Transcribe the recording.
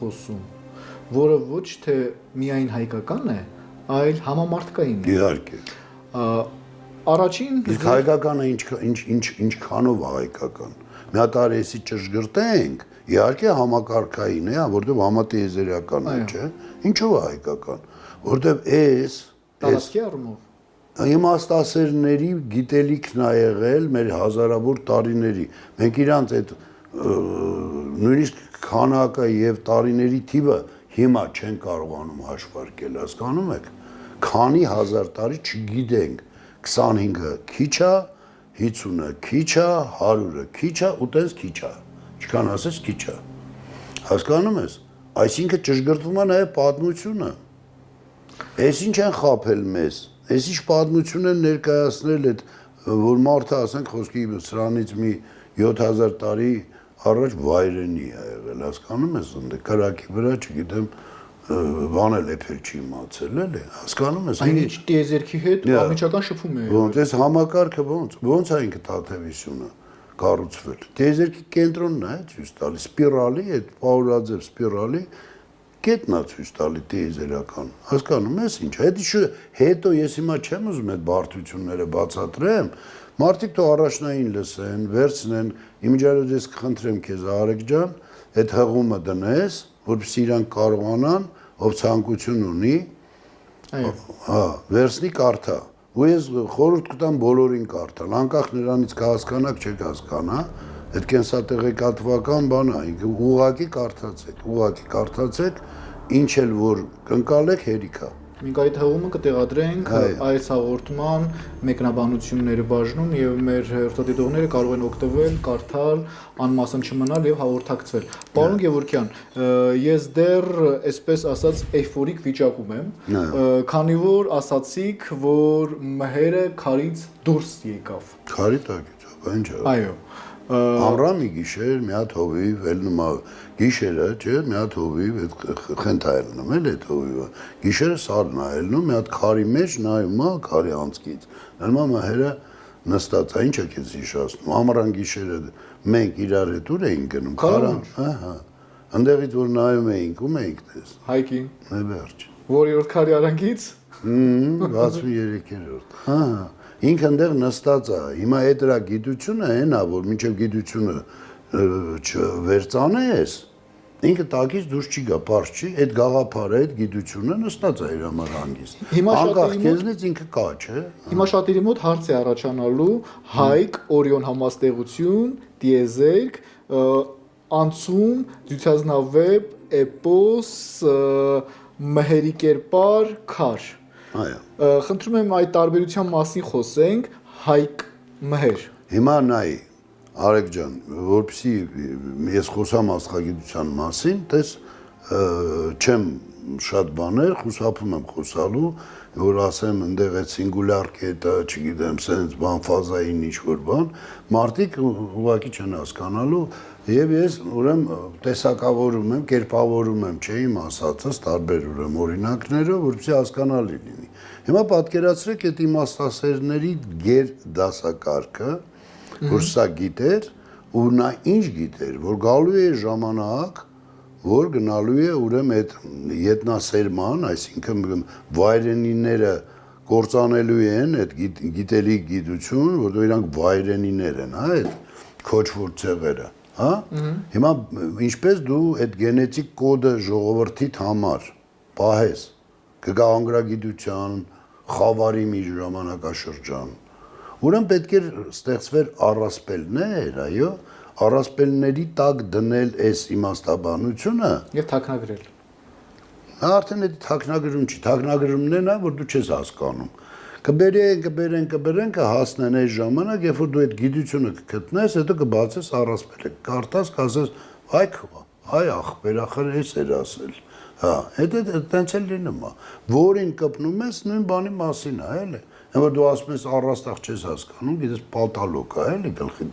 խոսում, որը ոչ թե միայն հայկական է, այլ համամարտկային է։ Իհարկե։ Առաջին Իսկ հայկականը ինչքանով է հայկական։ Մի հատ արեսի ճշգրտենք, իհարկե համակարգային է, որտեղ համատիեզերական է, չէ՞։ Ինչով է հայկական։ Որտեղ տարածքի առումով իմաստասերների գիտելիքն է եղել մեր հազարավոր տարիների։ Մենք իրանց այդ նույնիսկ քանակը եւ տարիների թիվը հիմա չեն կարողանում հաշվարկել, հասկանում եք։ Քանի հազար տարի չգիտենք, 25-ը քիչ է, 50-ը քիչ է, 100-ը քիչ է, ու տես քիչ է։ Ինչքան ասես քիչ է։ Հասկանում ես։ Այսինքն ճշգրտվում է նաեւ պատմությունը։ Այս ինչ են խաբել մեզ։ Այս ինչ պատմություն են ներկայացնել այդ, որ մարդը, ասենք, խոսքի սրանից մի 7000 տարի առաջ վայրենի է եղել, հասկանում ես, ընդ քրակի վրա, չգիտեմ, բան էլ էփել չի իմացել, էլի, հասկանում ես։ Այնինչ տիեզերքի հետ անմիջական շփում է։ Ոնց այս համակարգը ոնց է ինքը Թաթևիսյունը կառուցվել։ Տիեզերքի կենտրոնն է ցույց տալի, սպիրալի, այդ պաուրաձև սպիրալի կետն է ցույց տալի տիեզերական։ Հասկանում ես ինչ։ Հետո ես հիմա չեմ ուզում այդ բարդությունները բացատրեմ։ Մարդիկ թող առաջնային լսեն, վերցնեն, իմիջիայլոց ես կխնդրեմ քեզ Արեգ ջան, այդ հղումը դնես, որպեսզի իրանք կարողանան, ով ցանկություն ունի, հա, վերցնի կարդա։ Ու ես խորհուրդ կտամ բոլորին կարդալ, անկախ նրանից կհասկանաք, չեք հասկանա, այդ կենսատեղեկատվական բան է, ուղղակի կարդացեք, ինչ էլ որ կընկալեք հերիք է։ Մենք այդ հղումը կտեղադրենք այս հաղորդման մեկնաբանությունների բաժնում եւ մեր հերթադիտողները կարող են օգտվել, կարդալ, անմասն չմնալ եւ հաղորդակցվել։ Պարոն Գևորգյան, ես դեռ այսպես ասած էйֆորիկ վիճակում եմ, քանի որ ասացիք, որ մհերը քարից դուրս եկավ։ Քարի տակից, ինչ է։ Այո։ Ամռան մի գիշեր մի հատ հովիվ ելնում է գիշերը, չէ, մի հատ հովիվ այդ խենթա ելնում էլ այդ հովիվը։ Գիշերը սարն է ելնում, մի հատ քարի մեջ նայում է քարի անցքից։ Նայում է մհերը նստած է, ինչ է քեզ հիշացնում։ Ամռան գիշերը մենք իրար հետ ուր էինք գնում, քարան, ահա։ Այնտեղից որ նայում էինք, ում էինք տես։ Հայկին։ Վերջ։ Որերորդ քարի արանքից։ 63-րդ։ Ահա։ Ինքը այնտեղ նստած է։ Հիմա այդ դրա գիտությունը այն է, որ մինչև գիտությունը չվերցանես, ինքը տակից դուրս չի գա, པարզ չի, այդ գաղափարը, այդ գիտությունը նստած է իր համար հանգիստ։ Անկախ քեզնից ինքը կա, չէ։ Հիմա շատերի մոտ հարց է առաջանալու Հայկ, Օրիոն համաստեղություն, տիեզերք, անցում, դյուցազնավեբ, էպոս, մհերի կերպար, քար։ Այո։ Խնդրում եմ այդ տարբերության մասին խոսենք, Հայկ, մհեր։ Հիմա նայ, Արեգ ջան, որպեսզի ես խոսամ աստղագիտության մասին, տես չեմ շատ բաներ, խուսափում եմ խոսալու, որ ասեմ այնտեղ այդ սինգուլյար կետը, չգիտեմ, սենց բան ֆազային ինչ-որ բան, մարդիկ ուղղակի չեն հասկանալու, եւ ես ուրեմն տեսակավորում եմ, կերպավորում եմ, չէ, իմ ասածս տարբեր ուրեմն օրինակներով, որպեսզի հասկանալի լինի։ Հիմա պատկերացրեք այդ իմաստասերների գեր դասակարգը, որ սա գիտեր, ու նա ինչ գիտեր, որ գալու է ժամանակ, որ գնալու է ուրեմն այդ ետնասերման, այսինքն վայրենիները կործանելու են այդ գիտելիք գիտություն, որտեղ իրանք վայրենիներ են, հա, այդ քոչվոր ցեղերը, հա։ Հիմա ինչպես դու այդ գենետիկ կոդը ժողովրդիդ համար պահես, կգա անգրագիտության, խավարի մի ժամանակաշրջան։ Ուրեմն պետք է ստեղծվեր առասպելներ, այո, առասպելների տակ դնել այս իմաստաբանությունը Եվ թաքնագրել։ Արդեն այդ թաքնագրում չի, թաքնագրումն է նա, որ դու չես հասկանում։ Կբերեն, կհասնեն այս ժամանակ, երբ որ դու այդ գիտությունը կգտնես, հետո կբացես առասպելը, կկարդաս, կասես, այ ախպեր, ախր էս էր ասել։ Հա, հետո տենց էլ լինում է։ Որին կպնում ես, նույն բանի մասին է, էլի։ Որ դու ասում ես առաստաղ չես հասկանում, գիտես պալտալոկ է, էլի գլխի